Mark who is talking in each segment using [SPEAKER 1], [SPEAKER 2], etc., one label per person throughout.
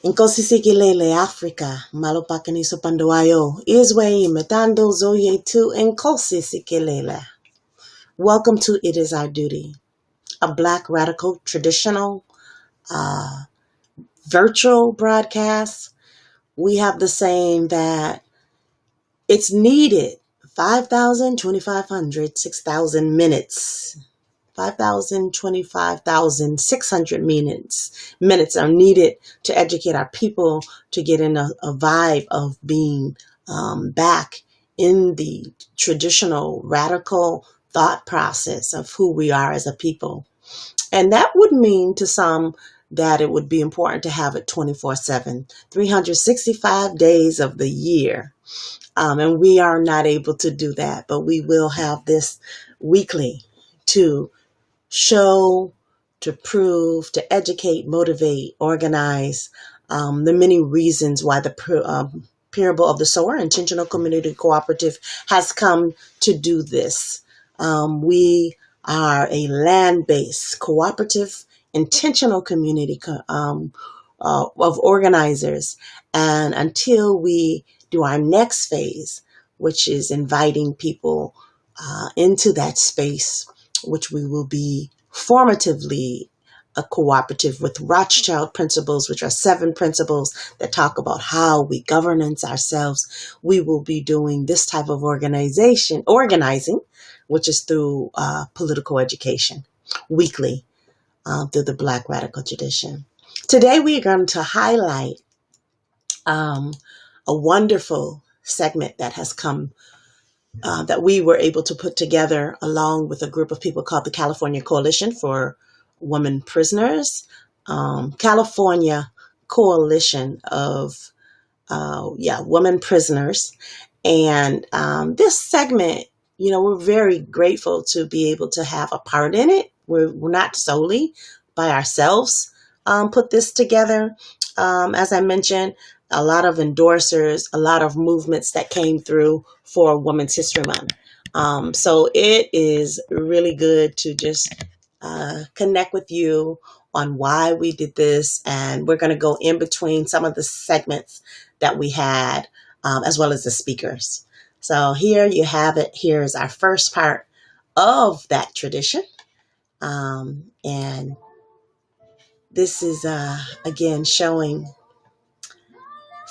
[SPEAKER 1] Nkosisikilele Africa, malopakani sopandoayo, Iswe metando zoye tu nkosisikilele. Welcome to It Is Our Duty, a Black radical traditional virtual broadcast. We have the saying that it's needed 5,000, 2,500, 6,000 minutes. 5,000, 25,600 minutes are needed to educate our people to get in a vibe of being back in the traditional radical thought process of who we are as a people. And that would mean to some that it would be important to have it 24/7, 365 days of the year. And we are not able to do that, but we will have this weekly to show, to prove, to educate, motivate, organize the many reasons why the Parable of the Sower Intentional Community Cooperative has come to do this. We are a land-based cooperative intentional community of organizers, and until we do our next phase, which is inviting people into that space, which we will be formatively a cooperative with Rothschild principles, which are 7 principles that talk about how we governance ourselves. We will be doing this type of organizing, which is through political education, weekly through the Black radical tradition. Today we are going to highlight a wonderful segment that has come that we were able to put together along with a group of people called the California Coalition for Women Prisoners, California Coalition of Women Prisoners. And this segment, we're very grateful to be able to have a part in it. We're not solely by ourselves put this together. As I mentioned, a lot of endorsers, a lot of movements that came through for Women's History Month. So it is really good to just connect with you on why we did this. And we're going to go in between some of the segments that we had, as well as the speakers. So here you have it. Here's our first part of that tradition. And this is, again, showing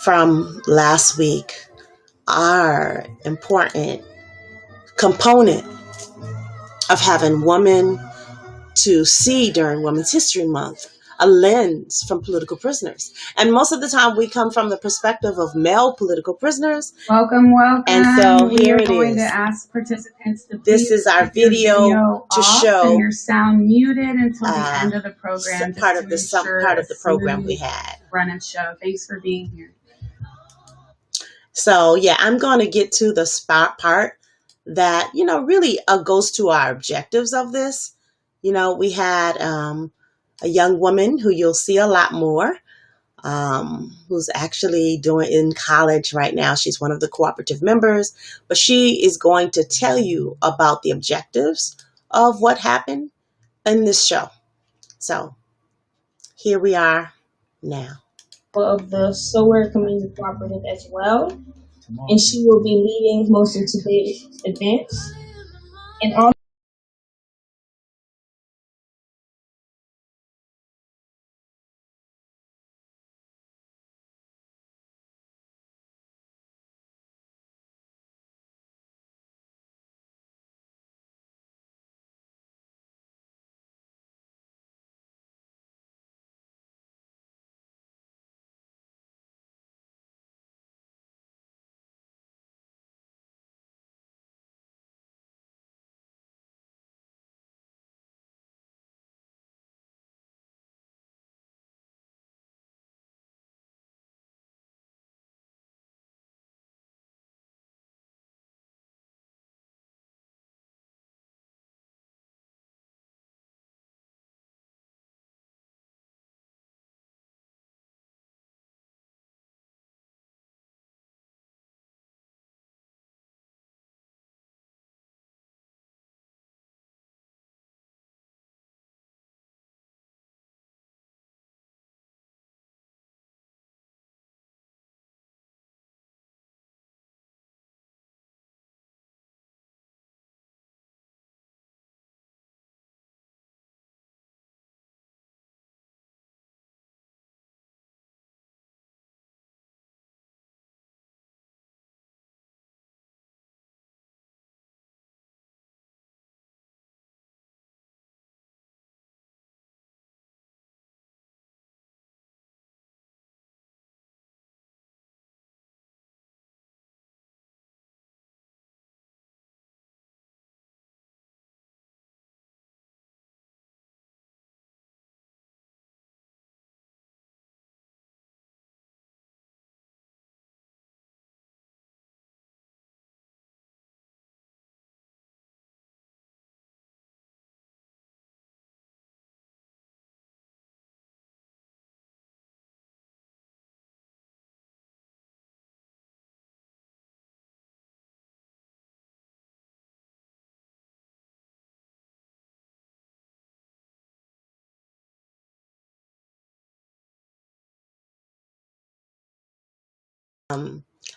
[SPEAKER 1] from last week our important component of having women to see during Women's History Month, a lens from political prisoners. And most of the time we come from the perspective of male political prisoners.
[SPEAKER 2] Welcome.
[SPEAKER 1] And so here it
[SPEAKER 2] going
[SPEAKER 1] is.
[SPEAKER 2] to ask participants to
[SPEAKER 1] This is our video to show
[SPEAKER 2] and your sound muted until the end of the program.
[SPEAKER 1] Part of the program we had.
[SPEAKER 2] Run and show. Thanks for being here.
[SPEAKER 1] So yeah, I'm going to get to the spot part that, really goes to our objectives of this. We had a young woman who you'll see a lot more, who's actually doing in college right now. She's one of the cooperative members, but she is going to tell you about the objectives of what happened in this show. So here we are now.
[SPEAKER 3] Of the Sower Community Cooperative as well, and she will be leading most of today's events. And all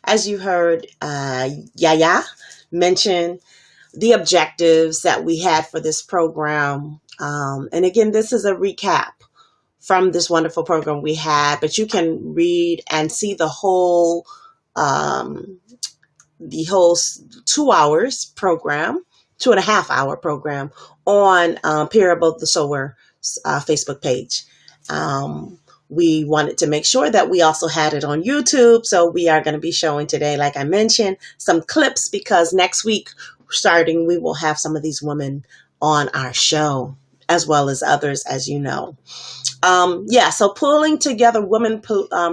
[SPEAKER 1] As you heard Yaya mention, the objectives that we had for this program. And again, this is a recap from this wonderful program we had, but you can read and see um, the whole 2 hours program, 2.5 hour program on Parable the Sower Facebook page. We wanted to make sure that we also had it on YouTube. So we are going to be showing today, like I mentioned, some clips because next week starting, we will have some of these women on our show as well as others, as you know. So pulling together women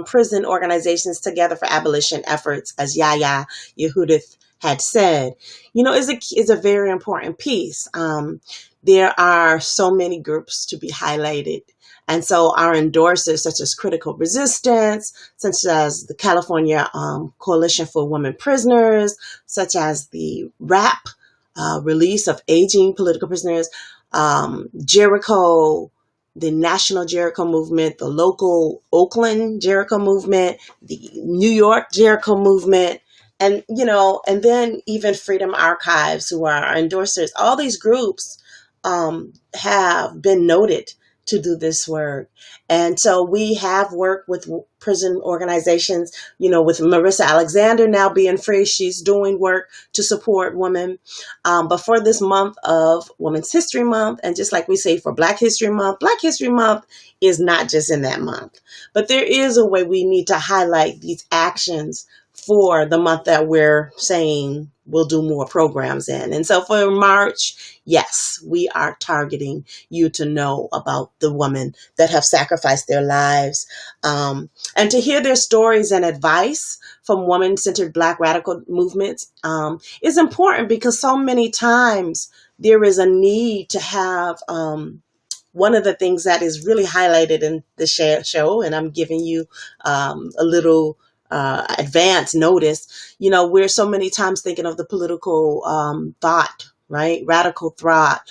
[SPEAKER 1] prison organizations together for abolition efforts, as Yaya Yehudith had said, is a very important piece. There are so many groups to be highlighted. And so our endorsers, such as Critical Resistance, such as the California Coalition for Women Prisoners, such as the RAP, Release of Aging Political Prisoners, Jericho, the National Jericho Movement, the local Oakland Jericho Movement, the New York Jericho Movement, and then even Freedom Archives, who are our endorsers. All these groups have been noted to do this work. And so we have worked with prison organizations, with Marissa Alexander now being free. She's doing work to support women. But for this month of Women's History Month, and just like we say for Black History Month is not just in that month. But there is a way we need to highlight these actions for the month that we're saying we'll do more programs in. And so for March, yes, we are targeting you to know about the women that have sacrificed their lives, and to hear their stories and advice from woman-centered Black radical movements is important because so many times there is a need to have one of the things that is really highlighted in the show, and I'm giving you a little advance notice, we're so many times thinking of the political thought, right? Radical thought,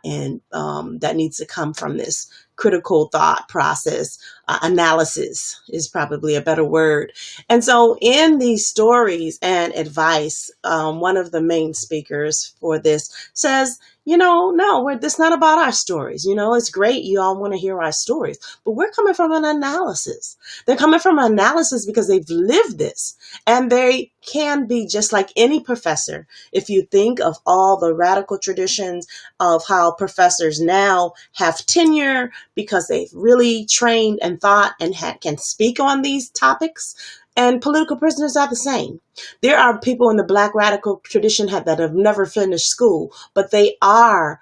[SPEAKER 1] and that needs to come from this critical thought process. Analysis is probably a better word. And so in these stories and advice, one of the main speakers for this says, no, this not about our stories. It's great. You all want to hear our stories, but we're coming from an analysis. They're coming from an analysis because they've lived this, and they can be just like any professor. If you think of all the radical traditions of how professors now have tenure because they've really trained and thought and can speak on these topics, and political prisoners are the same. There are people in the Black radical tradition that have never finished school, but they are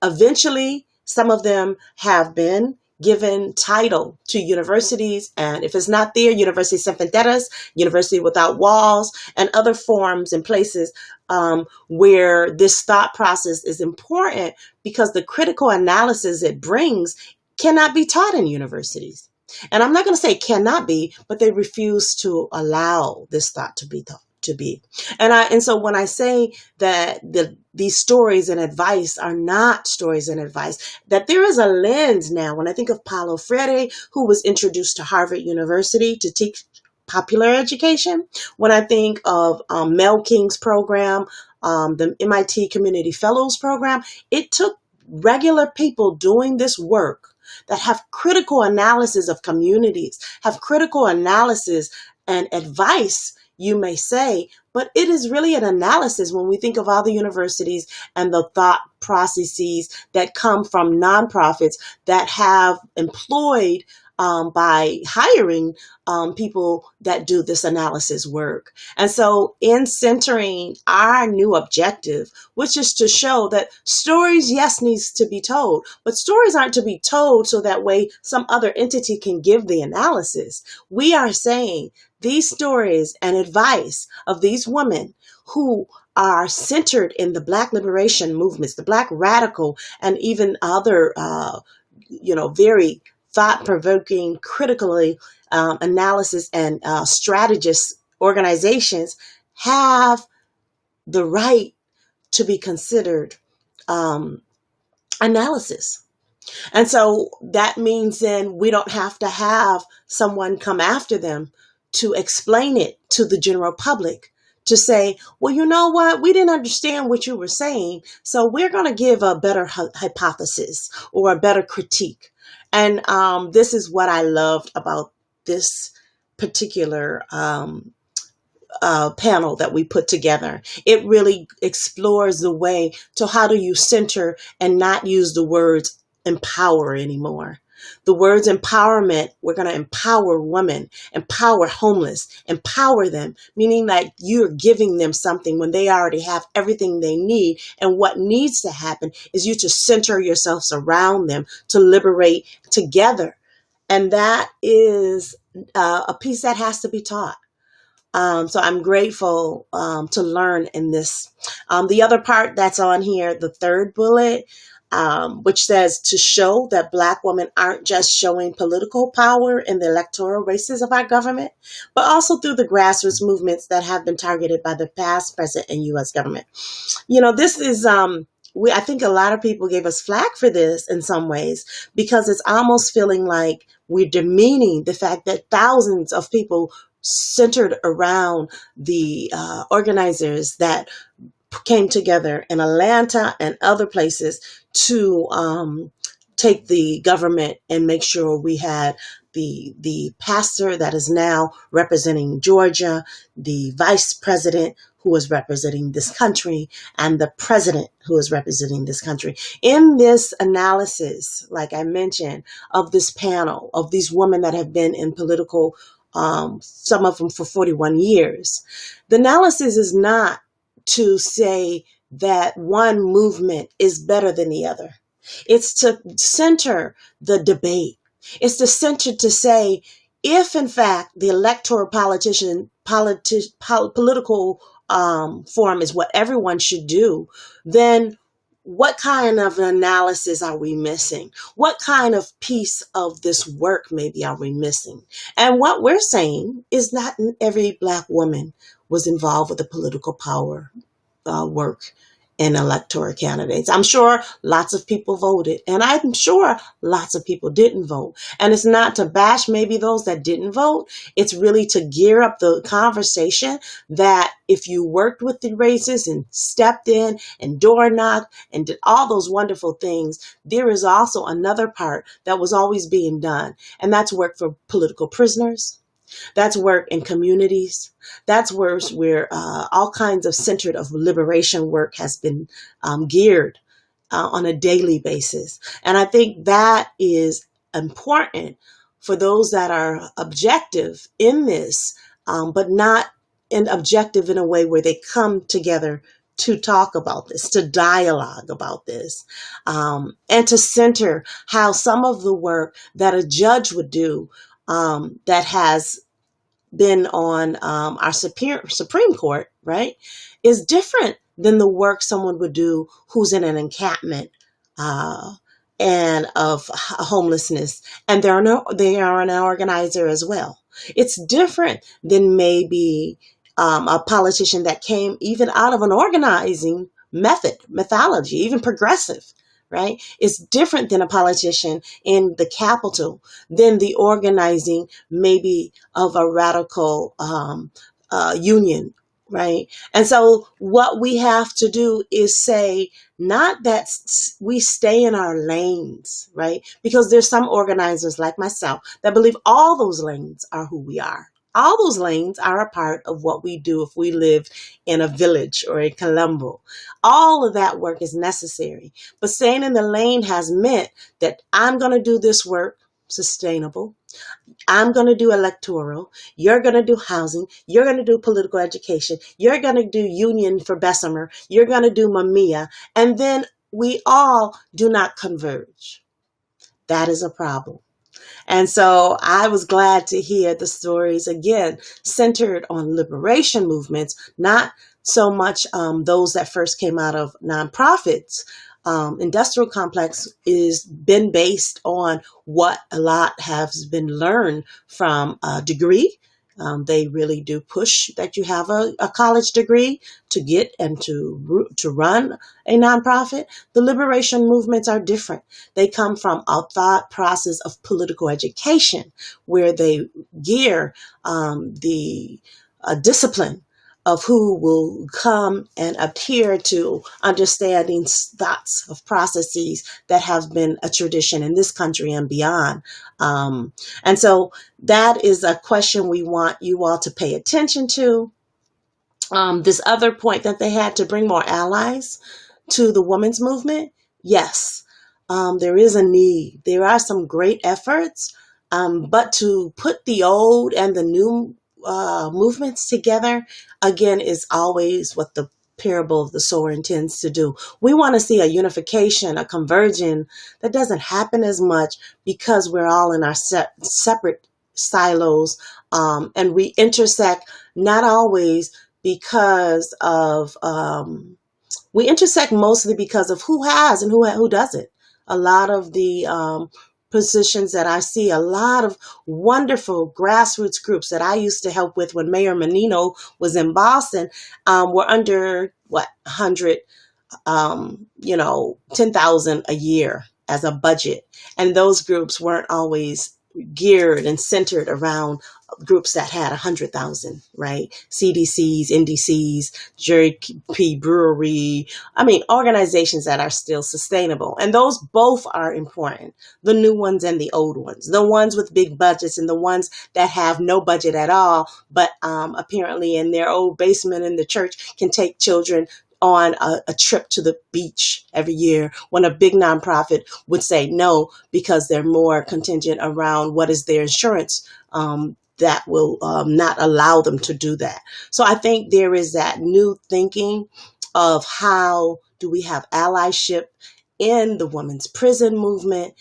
[SPEAKER 1] eventually, some of them have been given title to universities, and if it's not there, University Sin Fronteras, University Without Walls, and other forums and places where this thought process is important because the critical analysis it brings cannot be taught in universities. And I'm not going to say cannot be, but they refuse to allow this thought to be taught. And so when I say that these stories and advice are not stories and advice, that there is a lens now. When I think of Paulo Freire, who was introduced to Harvard University to teach popular education, when I think of Mel King's program, the MIT Community Fellows program, it took regular people doing this work that have critical analysis of communities, have critical analysis and advice, you may say, but it is really an analysis when we think of all the universities and the thought processes that come from nonprofits that have employed by hiring people that do this analysis work. And so in centering our new objective, which is to show that stories, yes, needs to be told, but stories aren't to be told so that way some other entity can give the analysis. We are saying these stories and advice of these women who are centered in the Black liberation movements, the Black radical, and even other, very thought-provoking, critically analysis and strategist organizations have the right to be considered analysis. And so that means then we don't have to have someone come after them to explain it to the general public, to say, well, you know what? We didn't understand what you were saying, so we're going to give a better hypothesis or a better critique. And this is what I loved about this particular panel that we put together. It really explores the way to how do you center and not use the words empower anymore. The words empowerment, we're going to empower women, empower homeless, empower them, meaning that you're giving them something when they already have everything they need. And what needs to happen is you to center yourselves around them to liberate together. And that is a piece that has to be taught. So I'm grateful to learn in this. The other part that's on here, the third bullet, which says to show that Black women aren't just showing political power in the electoral races of our government, but also through the grassroots movements that have been targeted by the past, present, and U.S. government. You know, this is, I think a lot of people gave us flack for this in some ways, because it's almost feeling like we're demeaning the fact that thousands of people centered around the organizers that came together in Atlanta and other places to take the government and make sure we had the pastor that is now representing Georgia, the vice president who is representing this country, and the president who is representing this country. In this analysis, like I mentioned, of this panel, of these women that have been in political, some of them for 41 years, the analysis is not to say that one movement is better than the other. It's to center the debate. It's to center to say, if in fact the electoral political forum is what everyone should do, then what kind of analysis are we missing? What kind of piece of this work maybe are we missing? And what we're saying is not every Black woman was involved with the political power work in electoral candidates. I'm sure lots of people voted, and I'm sure lots of people didn't vote. And it's not to bash maybe those that didn't vote. It's really to gear up the conversation that if you worked with the races and stepped in and door knocked and did all those wonderful things, there is also another part that was always being done, and that's work for political prisoners. That's work in communities. That's where all kinds of centered of liberation work has been geared on a daily basis. And I think that is important for those that are objective in this, but not objective in a way where they come together to talk about this, to dialogue about this, and to center how some of the work that a judge would do that has been on our Supreme Court, right, is different than the work someone would do who's in an encampment and of homelessness, and they are an organizer as well. It's different than maybe a politician that came even out of an organizing methodology, even progressive. Right? It's different than a politician in the Capitol than the organizing maybe of a radical union, right? And so what we have to do is say, not that we stay in our lanes, right? Because there's some organizers like myself that believe all those lanes are who we are. All those lanes are a part of what we do if we live in a village or in Colombo. All of that work is necessary. But staying in the lane has meant that I'm going to do this work, sustainable. I'm going to do electoral. You're going to do housing. You're going to do political education. You're going to do union for Bessemer. You're going to do Mamiya. And then we all do not converge. That is a problem. And so I was glad to hear the stories, again, centered on liberation movements, not so much those that first came out of nonprofits. Industrial complex is been based on what a lot has been learned from a degree They really do push that you have a college degree to get and to run a nonprofit. The liberation movements are different. They come from a thought process of political education, where they gear the discipline of who will come and adhere to understanding thoughts of processes that have been a tradition in this country and beyond. And so that is a question we want you all to pay attention to. This other point that they had to bring more allies to the women's movement. Yes, there is a need. There are some great efforts, but to put the old and the new movements together, again, is always what the parable of the sower intends to do. We want to see a unification, a conversion that doesn't happen as much because we're all in our separate silos, and we intersect not always because of we intersect mostly because of who has and who doesn't. A lot of the positions that I see, a lot of wonderful grassroots groups that I used to help with when Mayor Menino was in Boston, were under 100, 10,000 a year as a budget. And those groups weren't always geared and centered around groups that had 100,000, right? CDCs, NDCs, Jerry P. Brewery. I mean, organizations that are still sustainable. And those both are important. The new ones and the old ones. The ones with big budgets and the ones that have no budget at all, but apparently in their old basement in the church can take children on a trip to the beach every year, when a big nonprofit would say no because they're more contingent around what is their insurance that will not allow them to do that. So I think there is that new thinking of how do we have allyship in the women's prison movement,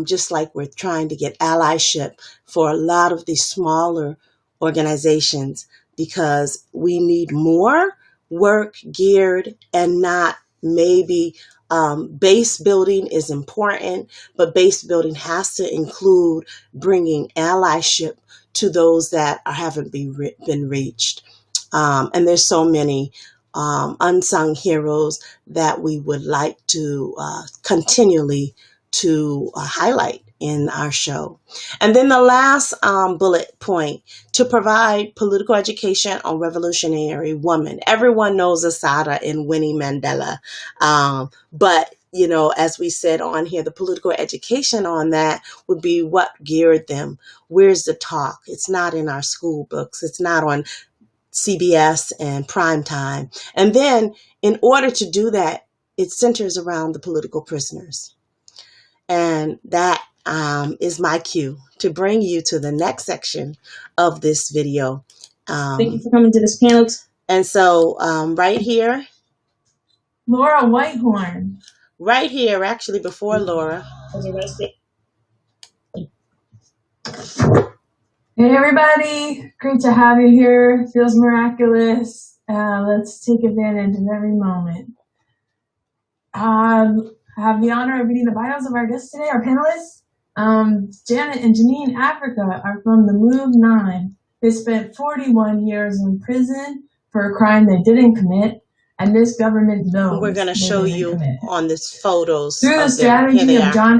[SPEAKER 1] just like we're trying to get allyship for a lot of these smaller organizations, because we need more work geared and not maybe base building is important, but base building has to include bringing allyship to those that haven't been reached. And there's so many unsung heroes that we would like to continually to highlight in our show. And then the last bullet point, to provide political education on revolutionary women. Everyone knows Assata and Winnie Mandela. But, as we said on here, the political education on that would be what geared them. Where's the talk? It's not in our school books. It's not on CBS and primetime. And then in order to do that, it centers around the political prisoners. And that is my cue to bring you to the next section of this video.
[SPEAKER 3] Thank you for coming to this panel.
[SPEAKER 1] And so right here.
[SPEAKER 2] Laura Whitehorn.
[SPEAKER 1] Right here, actually before Laura.
[SPEAKER 2] Hey everybody, great to have you here. Feels miraculous. Let's take advantage of every moment. I have the honor of reading the bios of our guests today, our panelists. Janet and Janine Africa are from the Move 9. They spent 41 years in prison for a crime they didn't commit, and this government knows.
[SPEAKER 1] We're going to show you on this photos.
[SPEAKER 2] Through the strategy of John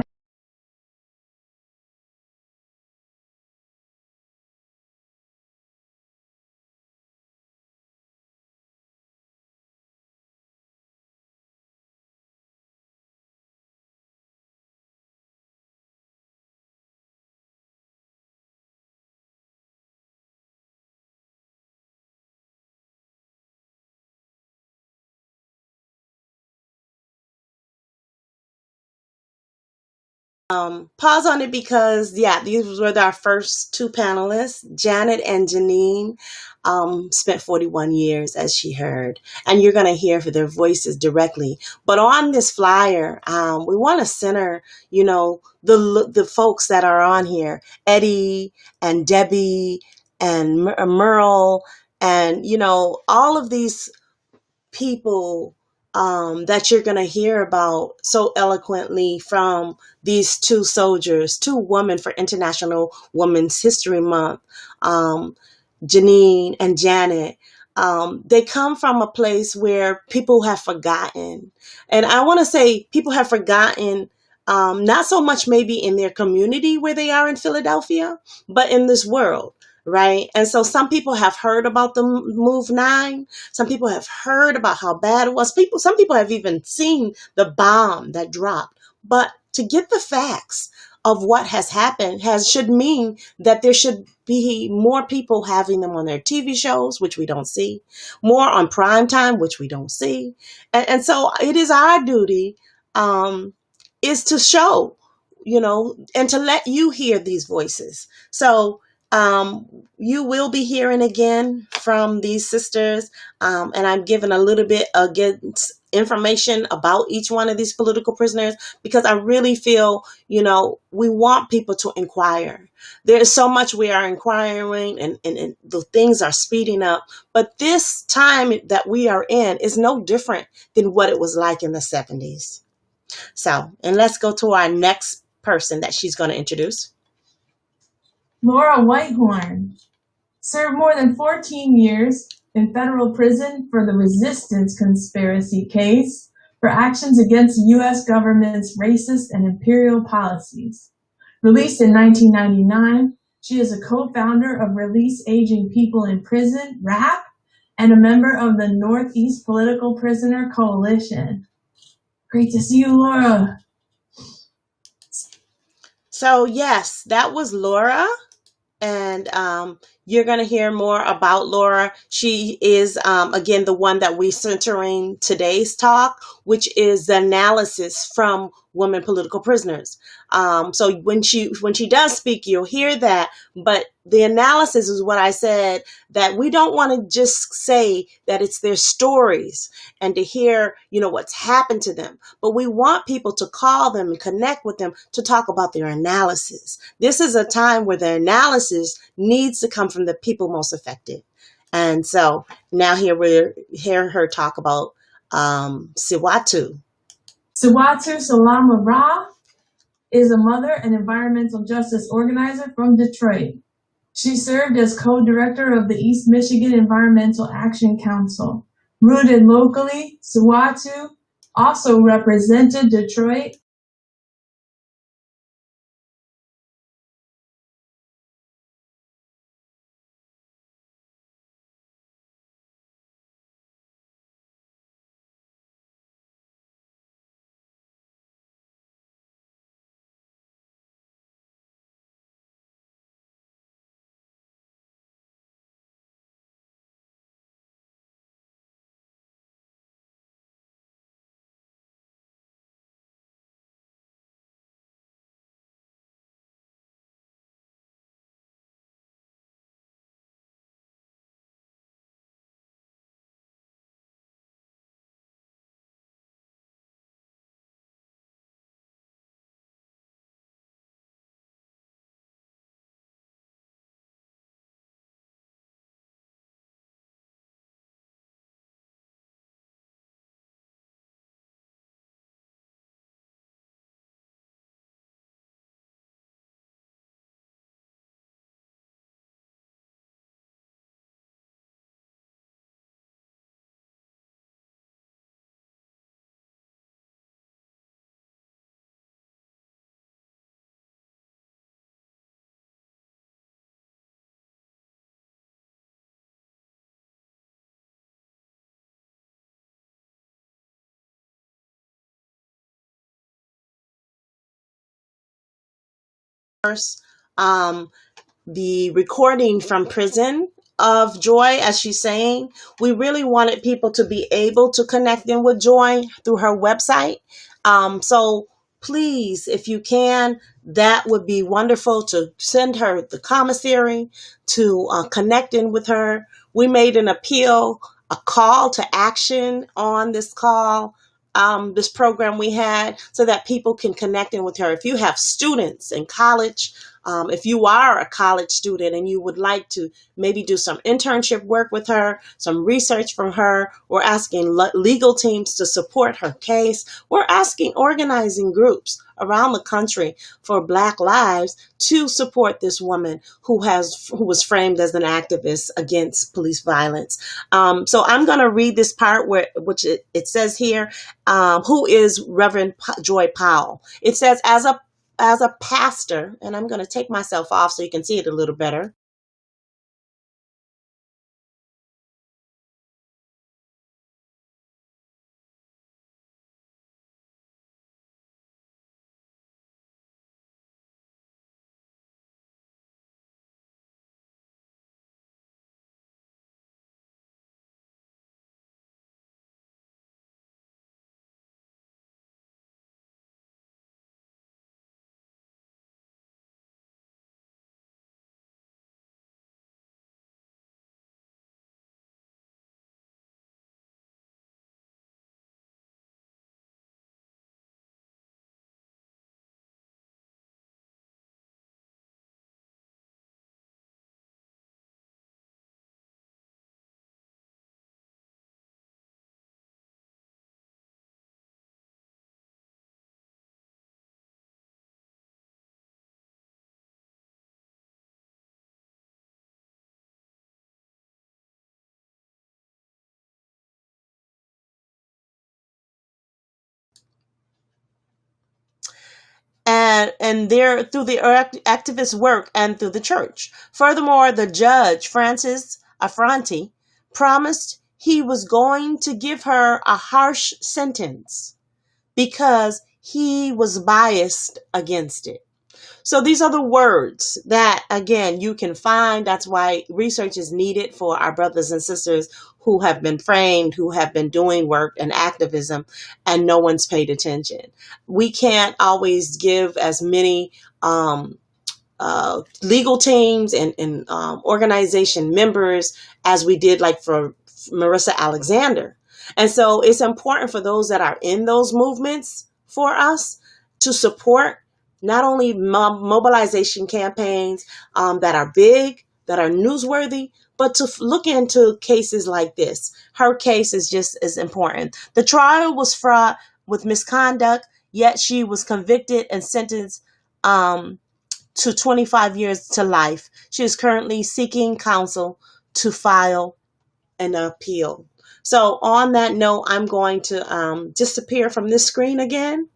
[SPEAKER 1] Pause on it because, these were our first two panelists. Janet and Janine spent 41 years, as she heard, and you're going to hear for their voices directly. But on this flyer, we want to center, the folks that are on here, Eddie and Debbie and Merle, and, all of these people that you're going to hear about so eloquently from these two soldiers, two women for International Women's History Month. Janine and Janet, they come from a place where people have forgotten. And I want to say people have forgotten, not so much maybe in their community where they are in Philadelphia, but in this world, right? And so some people have heard about the Move 9. Some people have heard about how bad it was. Some people have even seen the bomb that dropped. But to get the facts of what has happened should mean that there should be more people having them on their TV shows, which we don't see, more on prime time, which we don't see. And so it is our duty, is to show, and to let you hear these voices. So you will be hearing again from these sisters, and I'm giving a little bit again information about each one of these political prisoners, because I really feel, we want people to inquire. There is so much we are inquiring, and the things are speeding up. But this time that we are in is no different than what it was like in the 70s. So, and let's go to our next person that she's going to introduce.
[SPEAKER 2] Laura Whitehorn served more than 14 years in federal prison for the resistance conspiracy case for actions against the U.S. government's racist and imperial policies. Released in 1999, she is a co-founder of Release Aging People in Prison, RAP, and a member of the Northeast Political Prisoner Coalition. Great to see you, Laura.
[SPEAKER 1] So yes, that was Laura. And you're going to hear more about Laura. She is, again, the one that we're centering today's talk, which is the analysis from women political prisoners. So when she does speak, you'll hear that. But the analysis is what I said, that we don't want to just say that it's their stories and to hear, what's happened to them. But we want people to call them and connect with them to talk about their analysis. This is a time where the analysis needs to come from the people most affected. And so now here we're hearing her talk about Siwatu.
[SPEAKER 2] Siwatu Salama Ra is a mother and environmental justice organizer from Detroit. She served as co-director of the East Michigan Environmental Action Council. Rooted locally, Siwatu also represented Detroit
[SPEAKER 1] um, the recording from prison of Joy, as she's saying. We really wanted people to be able to connect in with Joy through her website. So please, if you can, that would be wonderful, to send her the commissary, to connect in with her. We made an appeal, a call to action on this call, this program we had, so that people can connect in with her. If you have students in college, If you are a college student and you would like to maybe do some internship work with her, some research from her, we're asking legal teams to support her case. We're asking organizing groups around the country for Black lives to support this woman who was framed as an activist against police violence. So I'm going to read this part which it says here, who is Reverend Joy Powell. It says, as a pastor, and I'm going to take myself off so you can see it a little better. And there through the activist work and through the church. Furthermore, the judge, Francis Affronti, promised he was going to give her a harsh sentence because he was biased against it. So these are the words that, again, you can find. That's why research is needed for our brothers and sisters who have been framed, who have been doing work and activism, and no one's paid attention. We can't always give as many legal teams and organization members as we did, like for Marissa Alexander. And so it's important for those that are in those movements for us to support not only mobilization campaigns that are big, that are newsworthy, but to look into cases like this. Her case is just as important. The trial was fraught with misconduct, yet she was convicted and sentenced to 25 years to life. She is currently seeking counsel to file an appeal. So on that note, I'm going to disappear from this screen again.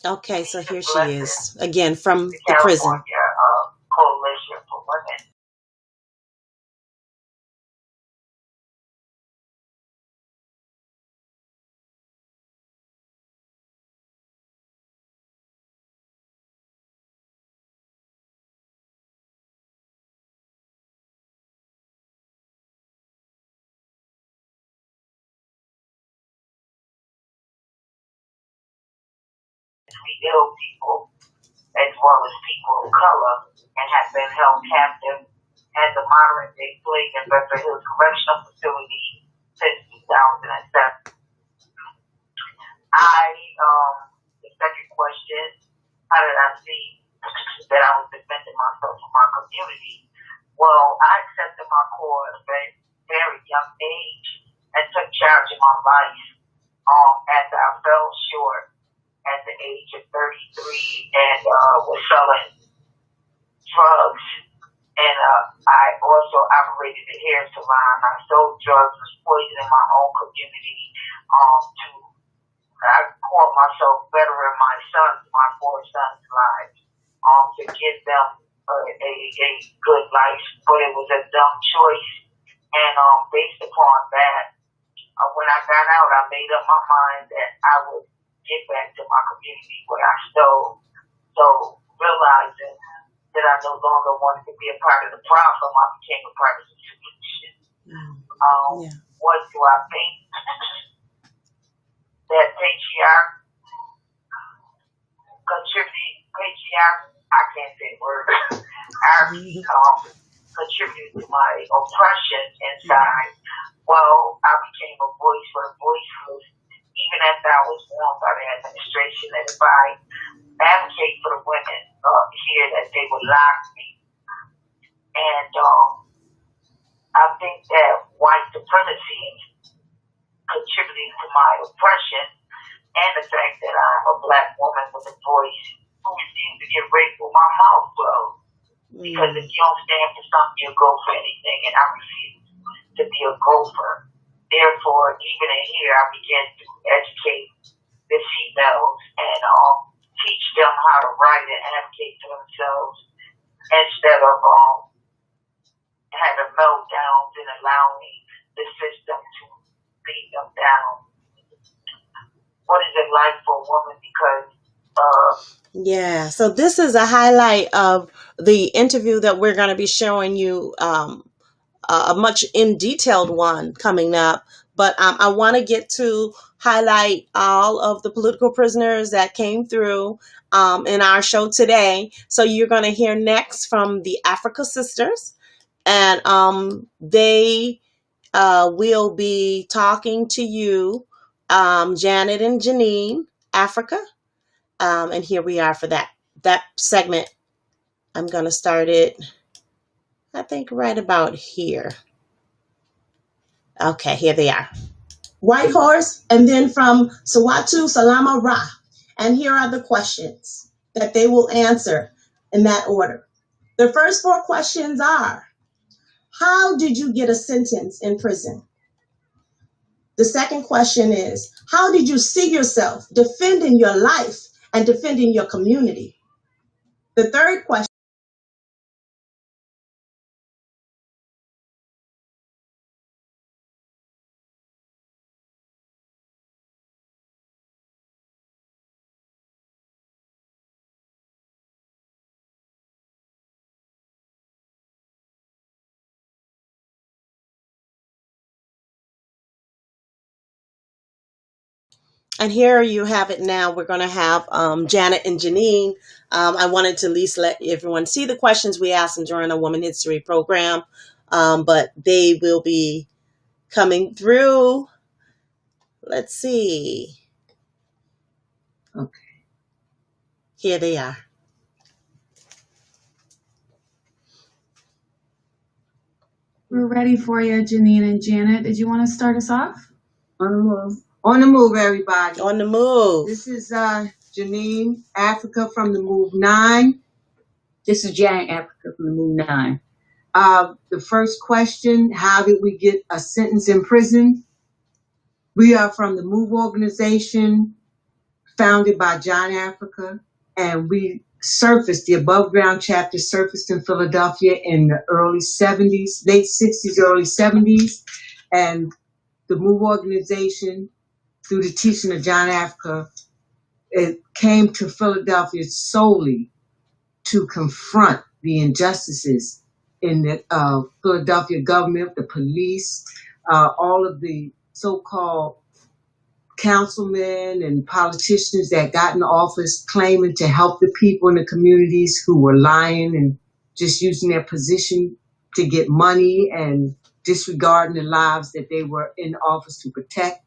[SPEAKER 1] Okay, so here she is again from the prison.
[SPEAKER 4] Coalition for Women. We ill people, as well as people of color, and have been held captive at the modern day Blake and Beverly Hills Correctional Facility since 2007. The second question, how did I see that I was defending myself from my community? Well, I accepted my call at a very young age and took charge of my life after I fell short at the age of 33 and was selling drugs. And I also operated a hair salon. I sold drugs, was poisoning my own community. I called myself bettering my 4 sons' lives, to give them a good life, but it was a dumb choice. And based upon that, when I got out, I made up my mind that I would get back to my community what I stole. So realizing that I no longer wanted to be a part of the problem, I became a part of the solution. What do I think? That patriarch, I can't say word, contributed to my oppression inside. Well, I became a voice for the voiceless, even after I was warned by the administration that if I advocate for the women here, that they would lock me. And I think that white supremacy contributing to my oppression, and the fact that I'm a black woman with a voice who refused to get raped with my mouth closed. Because if you don't stand for something, you'll go for anything, and I refuse to be a gopher. Therefore, even in here, I began to educate the females and teach them how to write and advocate for themselves instead of having meltdowns and allowing the system to beat them down. What is it like for a woman?
[SPEAKER 1] Yeah, so this is a highlight of the interview that we're going to be showing you, a much in detailed one coming up. But I want to get to highlight all of the political prisoners that came through in our show today. So you're going to hear next from the Africa Sisters, and they will be talking to you, Janet and Janine, Africa. And here we are for that segment. I'm going to start it, I think, right about here. Okay, here they are. White Horse, and then from Sawatu Salama Ra. And here are the questions that they will answer in that order. The first 4 questions are, how did you get a sentence in prison? The second question is, how did you see yourself defending your life and defending your community? The third question, and here you have it now. We're going to have Janet and Janine. I wanted to at least let everyone see the questions we asked them during a Woman History program, but they will be coming through. Let's see. Okay. Here they are.
[SPEAKER 2] We're ready for you, Janine and Janet. Did you want to start us off?
[SPEAKER 5] On the move. On the move, everybody.
[SPEAKER 1] On the move.
[SPEAKER 5] This is Janine, Africa from the Move 9.
[SPEAKER 6] This is Janet, Africa from the Move 9.
[SPEAKER 5] The first question, how did we get a sentence in prison? We are from the Move organization, founded by John Africa, and we surfaced, the Above Ground chapter surfaced in Philadelphia in the early 70s, late 60s, early 70s, and the Move organization, through the teaching of John Africa, it came to Philadelphia solely to confront the injustices in the Philadelphia government, the police, all of the so-called councilmen and politicians that got in office claiming to help the people in the communities who were lying and just using their position to get money and disregarding the lives that they were in office to protect.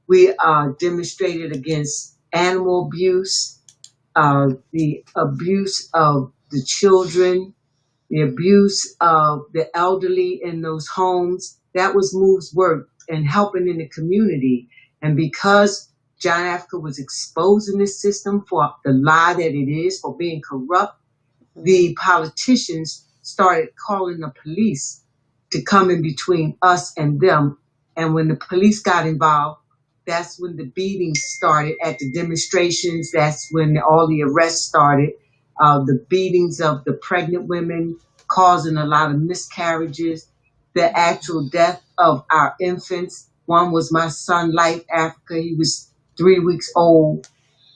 [SPEAKER 5] We demonstrated against animal abuse, the abuse of the children, the abuse of the elderly in those homes. That was MOVE's work and helping in the community. And because John Africa was exposing this system for the lie that it is, for being corrupt, the politicians started calling the police to come in between us and them. And when the police got involved, that's when the beatings started at the demonstrations. That's when all the arrests started. The beatings of the pregnant women, causing a lot of miscarriages, the actual death of our infants. One was my son, Life Africa. He was 3 weeks old,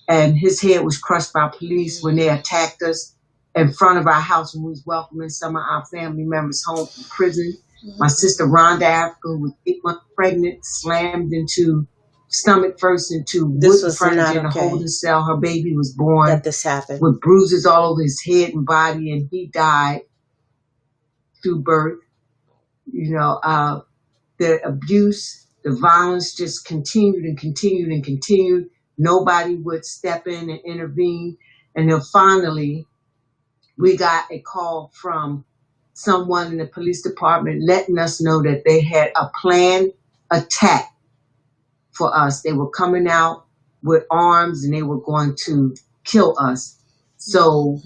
[SPEAKER 5] and his head was crushed by police when they attacked us in front of our house when we was welcoming some of our family members home from prison. My sister, Rhonda Africa, who was 8 months pregnant, slammed into stomach first into
[SPEAKER 1] This
[SPEAKER 5] wooden
[SPEAKER 1] was
[SPEAKER 5] furniture
[SPEAKER 1] not
[SPEAKER 5] in a
[SPEAKER 1] okay
[SPEAKER 5] holding cell. Her baby was born
[SPEAKER 1] that this happened.
[SPEAKER 5] with bruises all over his head and body, and he died through birth. You know, the abuse, the violence just continued and continued and continued. Nobody would step in and intervene. And then finally, we got a call from someone in the police department letting us know that they had a planned attack for us. They were coming out with arms and they were going to kill us. So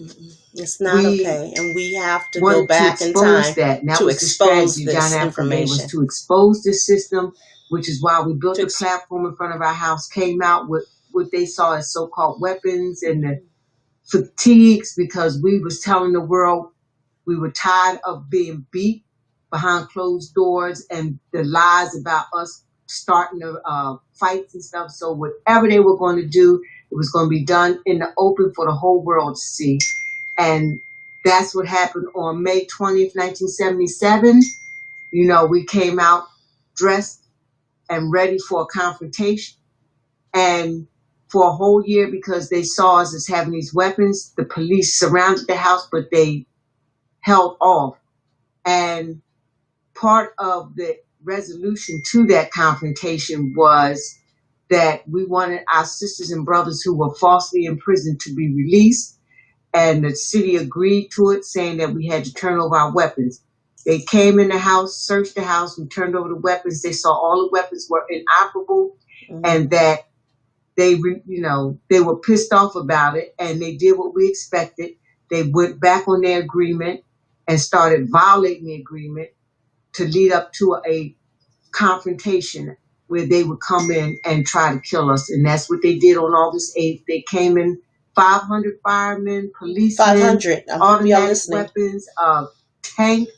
[SPEAKER 1] It's not
[SPEAKER 5] we
[SPEAKER 1] okay, and we have to go
[SPEAKER 5] wanted to
[SPEAKER 1] back in
[SPEAKER 5] expose
[SPEAKER 1] time
[SPEAKER 5] that. And that
[SPEAKER 1] to
[SPEAKER 5] was the
[SPEAKER 1] expose
[SPEAKER 5] strategy
[SPEAKER 1] this
[SPEAKER 5] John Africa gave us,
[SPEAKER 1] information.
[SPEAKER 5] to expose this system, which is why we built
[SPEAKER 1] To
[SPEAKER 5] a
[SPEAKER 1] ex-
[SPEAKER 5] platform in front of our house, came out with what they saw as so-called weapons and the fatigues, because we was telling the world we were tired of being beat behind closed doors and the lies about us starting the fights and stuff. So whatever they were going to do, it was going to be done in the open for the whole world to see. And that's what happened on May 20th, 1977. You know, we came out dressed and ready for a confrontation. And for a whole year, because they saw us as having these weapons, the police surrounded the house, but they held off. And part of the resolution to that confrontation was that we wanted our sisters and brothers who were falsely imprisoned to be released. And the city agreed to it, saying that we had to turn over our weapons. They came in the house, searched the house, we turned over the weapons. They saw all the weapons were inoperable, and that they were pissed off about it, and they did what we expected. They went back on their agreement and started violating the agreement to lead up to a confrontation where they would come in and try to kill us. And that's what they did on August 8th. They came in 500 firemen, policemen,
[SPEAKER 1] 500. I hope y'all
[SPEAKER 5] automatic
[SPEAKER 1] listening.
[SPEAKER 5] weapons, tank,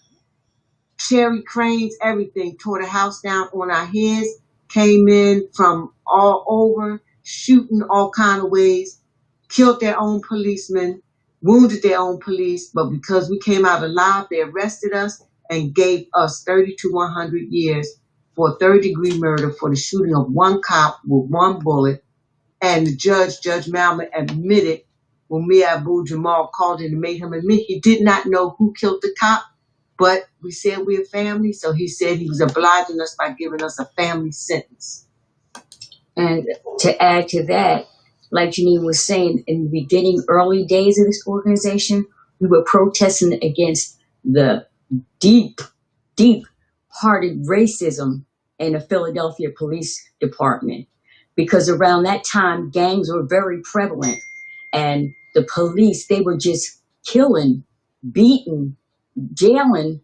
[SPEAKER 5] cherry cranes, everything. Tore the house down on our heads, came in from all over, shooting all kind of ways, killed their own policemen, wounded their own police. But because we came out alive, they arrested us and gave us 30 to 100 years for a third-degree murder for the shooting of one cop with one bullet. And the Judge Malman, admitted when Mia Abu-Jamal called in and made him admit he did not know who killed the cop, but we said we're a family, so he said he was obliging us by giving us a family sentence.
[SPEAKER 6] And to add to that, like Janine was saying, in the beginning, early days of this organization, we were protesting against the deep-hearted racism in the Philadelphia Police Department. Because around that time, gangs were very prevalent. And the police, they were just killing, beating, jailing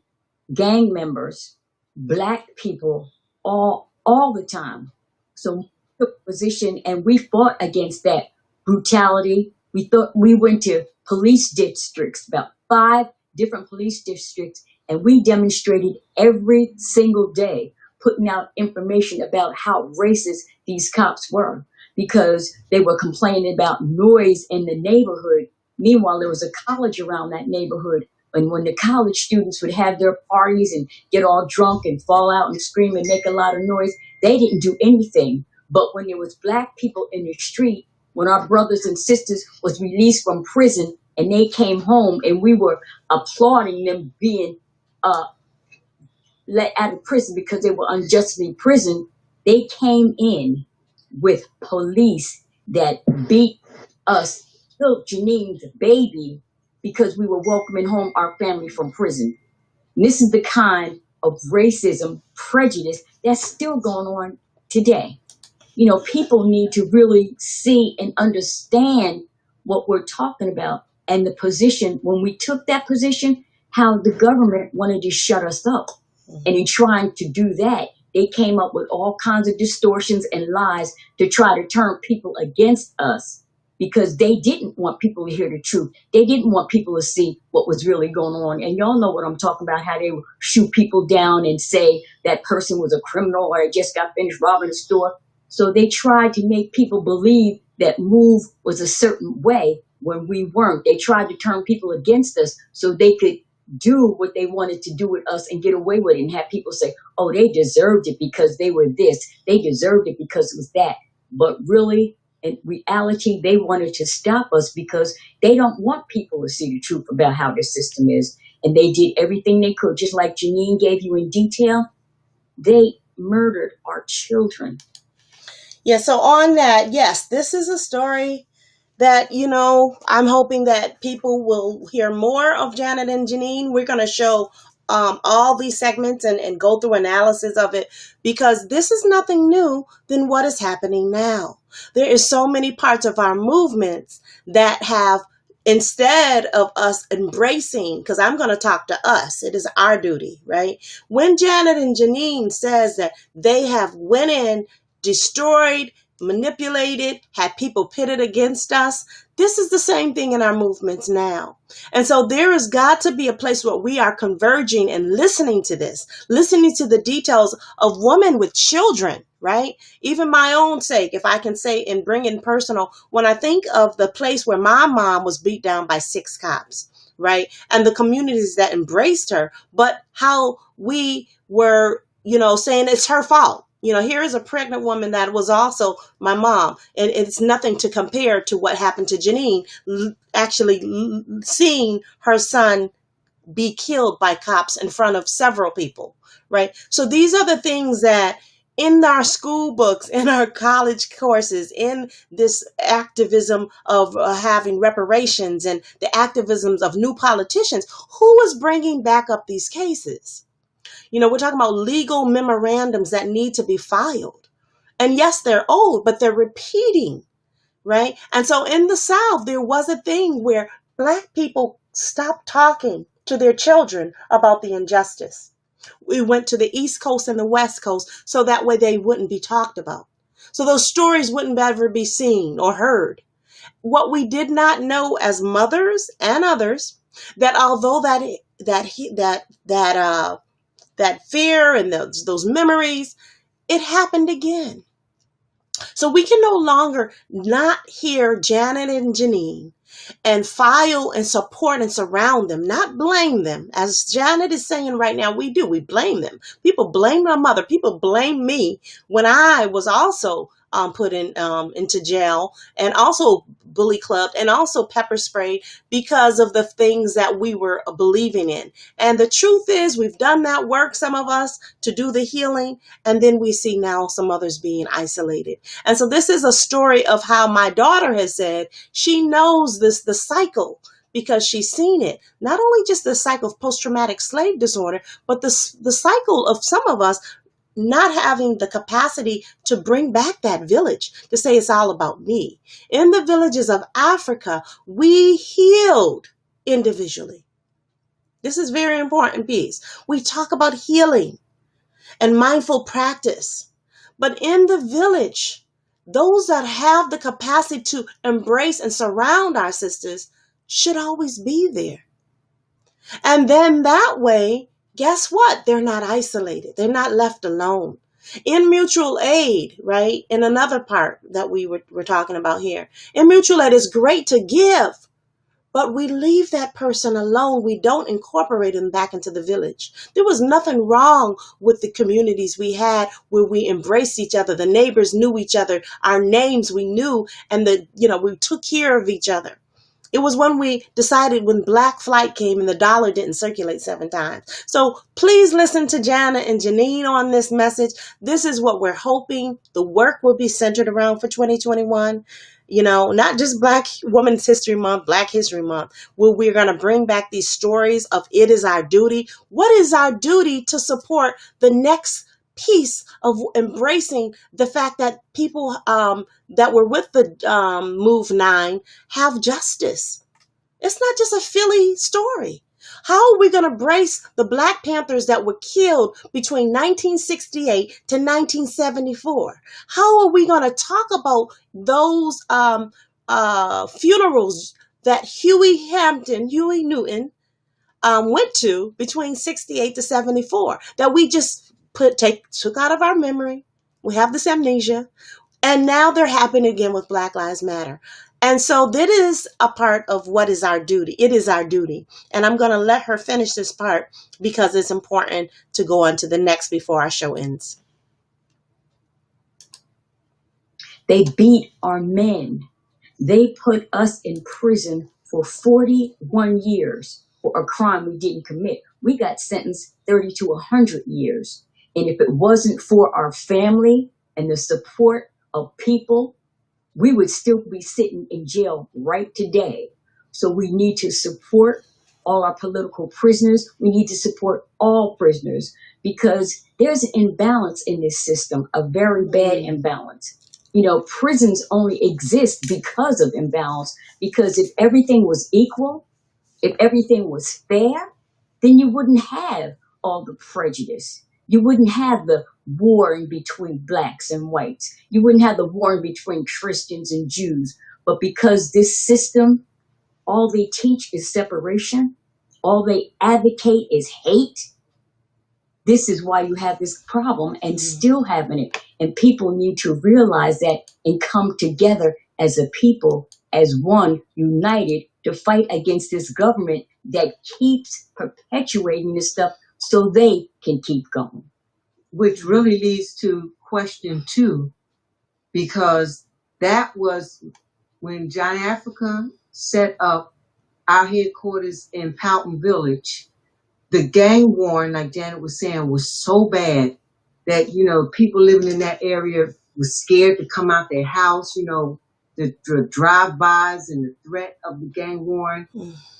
[SPEAKER 6] gang members, black people, all the time. So we took a position and we fought against that brutality. We went to police districts, about 5 different police districts, and we demonstrated every single day, putting out information about how racist these cops were, because they were complaining about noise in the neighborhood. Meanwhile, there was a college around that neighborhood. And when the college students would have their parties and get all drunk and fall out and scream and make a lot of noise, they didn't do anything. But when there was black people in the street, when our brothers and sisters was released from prison and they came home and we were applauding them being let out of prison because they were unjustly imprisoned, they came in with police that beat us, killed Janine's baby because we were welcoming home our family from prison. And this is the kind of racism, prejudice that's still going on today. You know, people need to really see and understand what we're talking about and the position. When we took that position, how the government wanted to shut us up. And in trying to do that, they came up with all kinds of distortions and lies to try to turn people against us because they didn't want people to hear the truth. They didn't want people to see what was really going on. And y'all know what I'm talking about, how they would shoot people down and say that person was a criminal or they just got finished robbing a store. So they tried to make people believe that MOVE was a certain way when we weren't. They tried to turn people against us so they could do what they wanted to do with us and get away with it and have people say, oh, they deserved it because they were this. They deserved it because it was that. But really, in reality, they wanted to stop us because they don't want people to see the truth about how the system is. And they did everything they could, just like Janine gave you in detail. They murdered our children.
[SPEAKER 1] Yeah, so on that, yes, this is a story that, you know, I'm hoping that people will hear more of Janet and Janine. We're going to show all these segments and go through analysis of it because this is nothing new than what is happening now. There is so many parts of our movements that have, instead of us embracing, because I'm going to talk to us, it is our duty, right? When Janet and Janine says that they have went in, destroyed, manipulated, had people pitted against us. This is the same thing in our movements now. And so there has got to be a place where we are converging and listening to this, listening to the details of women with children, right? Even my own sake, if I can say and bring in personal, when I think of the place where my mom was beat down by 6 cops, right? And the communities that embraced her, but how we were, you know, saying it's her fault. You know, here is a pregnant woman that was also my mom, and it's nothing to compare to what happened to Janine, actually seeing her son be killed by cops in front of several people, right? So these are the things that in our school books, in our college courses, in this activism of having reparations and the activisms of new politicians, who is bringing back up these cases? You know, we're talking about legal memorandums that need to be filed. And yes, they're old, but they're repeating, right? And so in the South, there was a thing where Black people stopped talking to their children about the injustice. We went to the East Coast and the West Coast so that way they wouldn't be talked about. So those stories wouldn't ever be seen or heard. What we did not know as mothers and others, that although that fear and those memories, it happened again. So we can no longer not hear Janet and Janine and file and support and surround them, not blame them. As Janet is saying right now, we blame them. People blame my mother. People blame me when I was also put into jail and also bully clubbed and also pepper sprayed because of the things that we were believing in. And the truth is we've done that work, some of us, to do the healing. And then we see now some others being isolated. And so this is a story of how my daughter has said she knows the cycle because she's seen it. Not only just the cycle of post-traumatic slave disorder, but the cycle of some of us not having the capacity to bring back that village, to say it's all about me. In the villages of Africa, we healed individually. This is very important piece. We talk about healing and mindful practice. But in the village, those that have the capacity to embrace and surround our sisters should always be there. And then that way, guess what? They're not isolated. They're not left alone. In mutual aid, right? In another part that we're talking about here. In mutual aid, it's great to give, but we leave that person alone. We don't incorporate them back into the village. There was nothing wrong with the communities we had where we embraced each other. The neighbors knew each other. Our names we knew, and we took care of each other. It was when we decided when Black Flight came and the dollar didn't circulate 7 times. So please listen to Jana and Janine on this message. This is what we're hoping the work will be centered around for 2021. You know, not just Black Women's History Month, Black History Month, where we're going to bring back these stories of it is our duty. What is our duty to support the next piece of embracing the fact that people that were with the Move 9 have justice? It's not just a Philly story. How are we going to brace the Black Panthers that were killed between 1968 to 1974? How are we going to talk about those funerals that Huey Newton went to between 68 to 74 that we just took out of our memory? We have this amnesia. And now they're happening again with Black Lives Matter. And so that is a part of what is our duty. It is our duty. And I'm going to let her finish this part because it's important to go on to the next before our show ends.
[SPEAKER 6] They beat our men. They put us in prison for 41 years for a crime we didn't commit. We got sentenced 30 to 100 years. And if it wasn't for our family and the support of people, we would still be sitting in jail right today. So we need to support all our political prisoners. We need to support all prisoners because there's an imbalance in this system, a very bad imbalance. You know, prisons only exist because of imbalance, because if everything was equal, if everything was fair, then you wouldn't have all the prejudice. You wouldn't have the war in between blacks and whites. You wouldn't have the war in between Christians and Jews. But because this system, all they teach is separation, all they advocate is hate, this is why you have this problem and still having it. And people need to realize that and come together as a people, as one, united to fight against this government that keeps perpetuating this stuff so they can keep going.
[SPEAKER 5] Which really leads to question 2, because that was when John Africa set up our headquarters in Powelton Village. The gang warring, like Janet was saying, was so bad that, you know, people living in that area were scared to come out their house, you know, the drive-bys and the threat of the gang warring.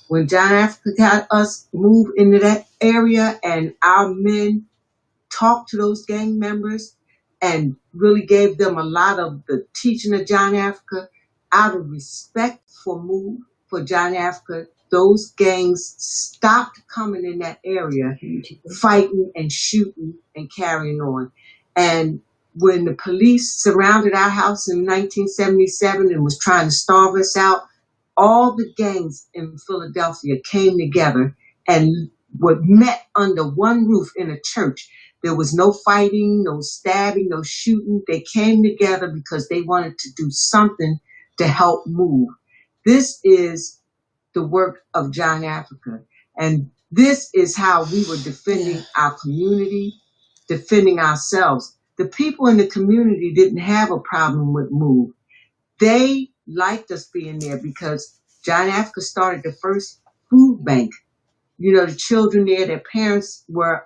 [SPEAKER 5] When John Africa got us moved into that area and our men talked to those gang members and really gave them a lot of the teaching of John Africa, out of respect for John Africa, those gangs stopped coming in that area, fighting and shooting and carrying on. And when the police surrounded our house in 1977 and was trying to starve us out, all the gangs in Philadelphia came together and were met under one roof in a church. There was no fighting, no stabbing, no shooting. They came together because they wanted to do something to help move. This is the work of John Africa. And this is how we were defending our community, defending ourselves. The people in the community didn't have a problem with MOVE. They liked us being there because John Africa started the first food bank. You know, the children there, their parents were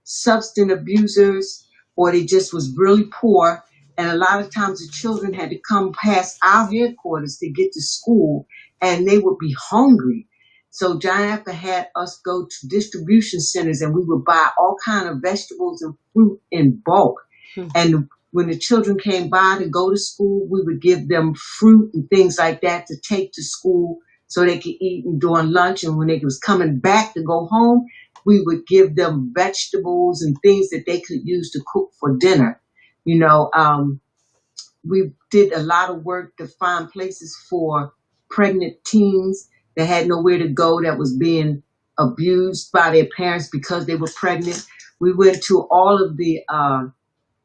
[SPEAKER 5] substance abusers, or they just was really poor. And a lot of times the children had to come past our headquarters to get to school, and they would be hungry. So John Africa had us go to distribution centers, and we would buy all kind of vegetables and fruit in bulk. And when the children came by to go to school, we would give them fruit and things like that to take to school so they could eat during lunch. And when they was coming back to go home, we would give them vegetables and things that they could use to cook for dinner. You know, we did a lot of work to find places for pregnant teens that had nowhere to go, that was being abused by their parents because they were pregnant. We went to all of the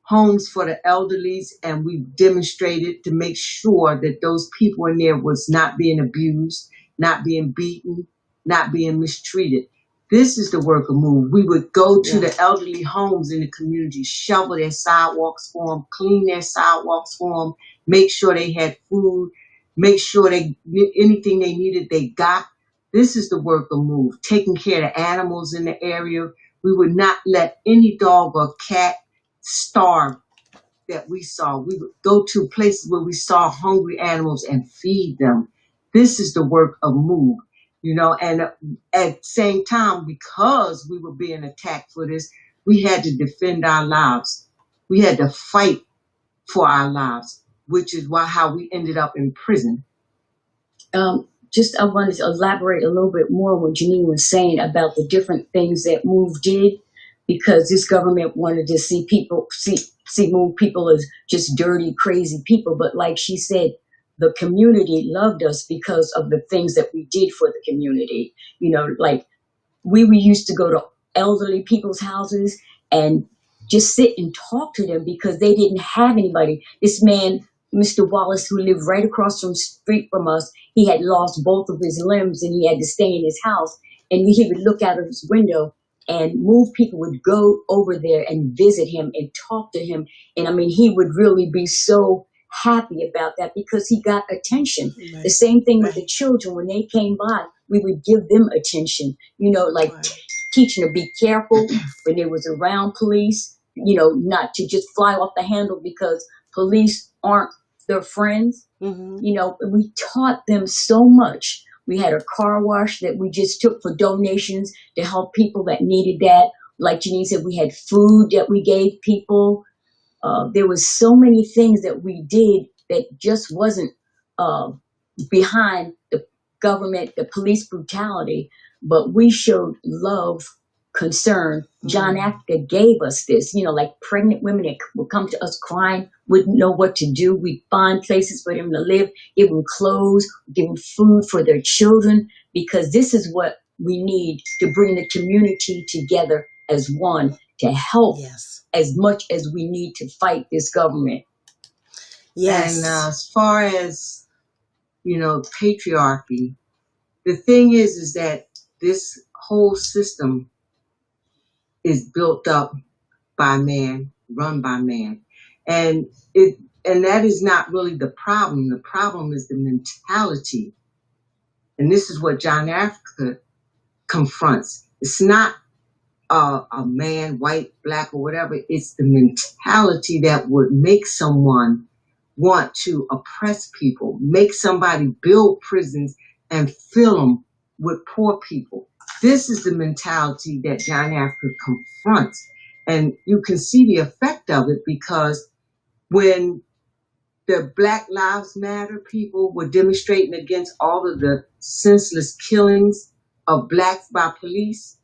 [SPEAKER 5] homes for the elderly, and we demonstrated to make sure that those people in there was not being abused, not being beaten, not being mistreated. This is the work of MOVE. We would go to the elderly homes in the community, shovel their sidewalks for them, clean their sidewalks for them, make sure they had food. make sure anything they needed, they got. This is the work of MOVE, taking care of the animals in the area. We would not let any dog or cat starve that we saw. We would go to places where we saw hungry animals and feed them. This is the work of MOVE, and at the same time, because we were being attacked for this, we had to defend our lives. We had to fight for our lives, which is how we ended up in prison.
[SPEAKER 6] I wanted to elaborate a little bit more on what Janine was saying about the different things that MOVE did, because this government wanted to see MOVE people as just dirty, crazy people. But like she said, the community loved us because of the things that we did for the community. Like we used to go to elderly people's houses and just sit and talk to them because they didn't have anybody. This man, Mr. Wallace, who lived right across the street from us, he had lost both of his limbs and he had to stay in his house. And he would look out of his window, and MOVE people would go over there and visit him and talk to him. And I mean, he would really be so happy about that because he got attention.
[SPEAKER 1] Right.
[SPEAKER 6] The same thing with
[SPEAKER 1] Right.
[SPEAKER 6] the children. When they came by, we would give them attention, like
[SPEAKER 1] Right.
[SPEAKER 6] teaching to be careful when they was around police, not to just fly off the handle because police aren't their friends.
[SPEAKER 1] Mhm.
[SPEAKER 6] We taught them so much. We had a car wash that we just took for donations to help people that needed that. Like Janine said, we had food that we gave people. There was so many things that we did that just wasn't behind the government, the police brutality, but we showed love, concern. John Africa gave us this, like pregnant women that would come to us crying, wouldn't know what to do. We'd find places for them to live, give them clothes, give them food for their children, because this is what we need to bring the community together as one to help
[SPEAKER 1] Yes.
[SPEAKER 6] as much as we need to fight this government.
[SPEAKER 1] Yes.
[SPEAKER 5] And as far as, patriarchy, the thing is that this whole system is built up by man, run by man. And that is not really the problem. The problem is the mentality. And this is what John Africa confronts. It's not a man, white, black, or whatever. It's the mentality that would make someone want to oppress people, make somebody build prisons and fill them with poor people. This is the mentality that John Africa confronts. And you can see the effect of it because when the Black Lives Matter people were demonstrating against all of the senseless killings of blacks by police,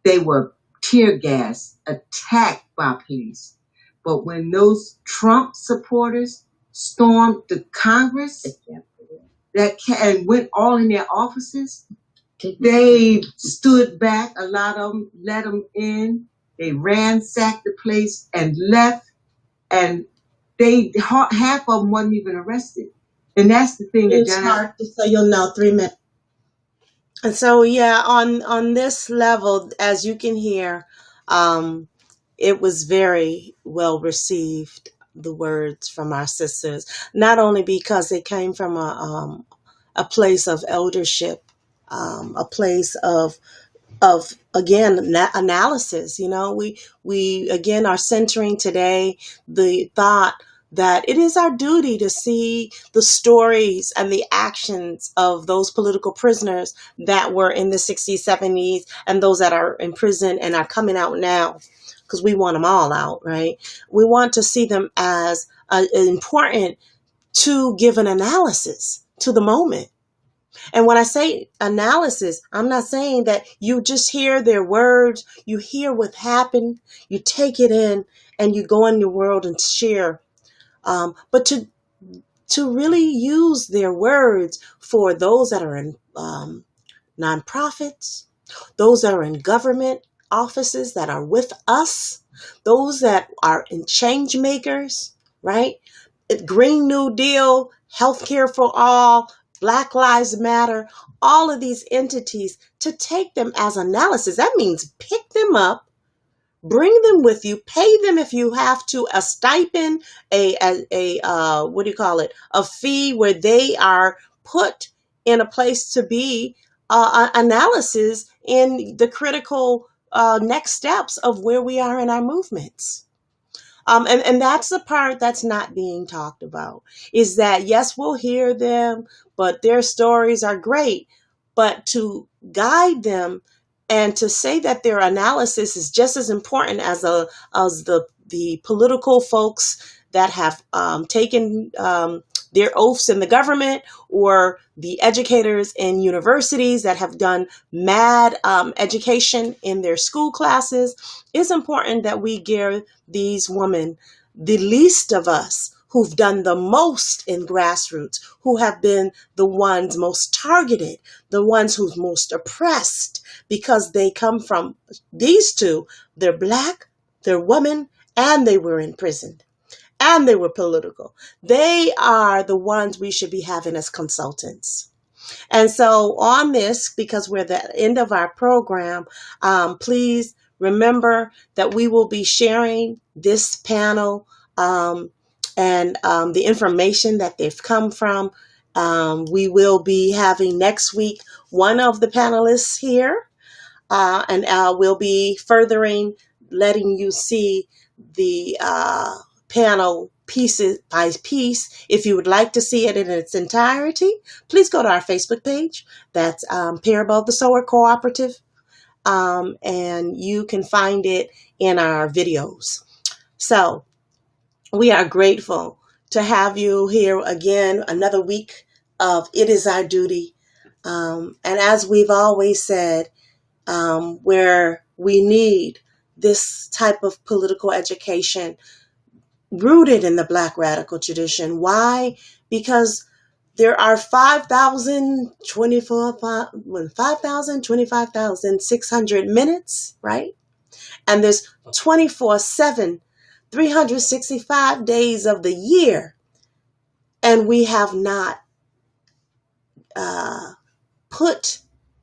[SPEAKER 5] they were tear gassed, attacked by police. But when those Trump supporters stormed the Congress and went all in their offices, they stood back. A lot of them let them in. They ransacked the place and left. And half of them wasn't even arrested. And that's the thing that
[SPEAKER 1] It's hard to say. You'll know 3 minutes. And so, yeah, on this level, as you can hear, it was very well received, the words from our sisters, not only because they came from a place of eldership, a place of again analysis. We again are centering today the thought that it is our duty to see the stories and the actions of those political prisoners that were in the 60s, 70s, and those that are in prison and are coming out now, because we want them all out, right? We want to see them as important to give an analysis to the moment. And when I say analysis, I'm not saying that you just hear their words, you hear what happened, you take it in, and you go in the world and share. But to really use their words for those that are in nonprofits, those that are in government offices that are with us, those that are in change makers, right? Green New Deal, healthcare for all, Black Lives Matter, all of these entities, to take them as analysis. That means pick them up, Bring them with you. Pay them if you have to a stipend, what do you call it? A fee where they are put in a place to be analysis in the critical next steps of where we are in our movements. And that's the part that's not being talked about, is that, yes, we'll hear them, but their stories are great. But to guide them and to say that their analysis is just as important as the political folks that have taken their oaths in the government, or the educators in universities that have done mad education in their school classes, it's important that we give these women, the least of us, who've done the most in grassroots, who have been the ones most targeted, the ones who's most oppressed, because they come from these two. They're Black, they're women, and they were imprisoned, and they were political. They are the ones we should be having as consultants. And so on this, because we're at the end of our program, please remember that we will be sharing this panel and the information that they've come from. We will be having next week one of the panelists here, and we'll be furthering letting you see the panel pieces by piece. If you would like to see it in its entirety, please go to our Facebook page. That's Parable of the Sower Cooperative, and you can find it in our videos. So we are grateful to have you here again, another week of It Is Our Duty. And as we've always said, where we need this type of political education rooted in the Black radical tradition. Why? Because there are 5,025,600 minutes, right? And there's 24/7, 365 days of the year. And we have not put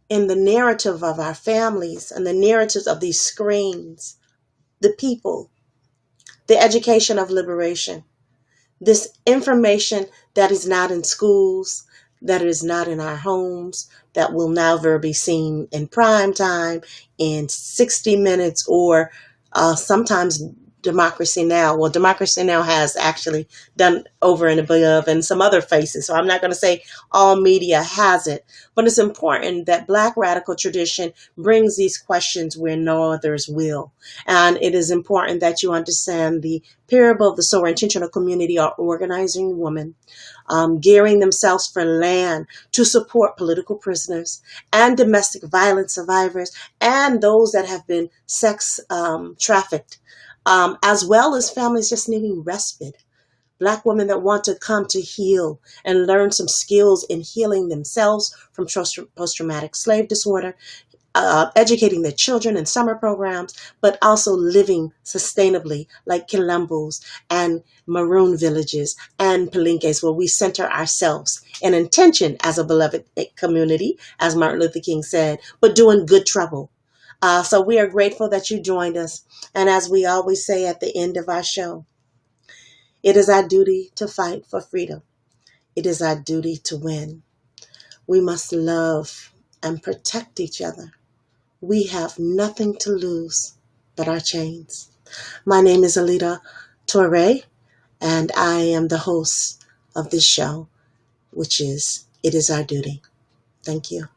[SPEAKER 1] in the narrative of our families and the narratives of these screens, the people, the education of liberation, this information that is not in schools, that is not in our homes, that will never be seen in prime time, in 60 Minutes, or sometimes Democracy Now! Well, Democracy Now! Has actually done Over and Above and some other faces. So I'm not going to say all media has it, but it's important that Black radical tradition brings these questions where no others will. And it is important that you understand the Parable of the Sower Intentional Community are organizing women, gearing themselves for land to support political prisoners and domestic violence survivors and those that have been sex trafficked. As well as families just needing respite. Black women that want to come to heal and learn some skills in healing themselves from post-traumatic slave disorder, educating their children in summer programs, but also living sustainably like Quilembos and Maroon villages and Palenques, where we center ourselves in intention as a beloved community, as Martin Luther King said, but doing good trouble. So we are grateful that you joined us. And as we always say at the end of our show, it is our duty to fight for freedom. It is our duty to win. We must love and protect each other. We have nothing to lose but our chains. My name is Alida Torre, and I am the host of this show, which is It Is Our Duty. Thank you.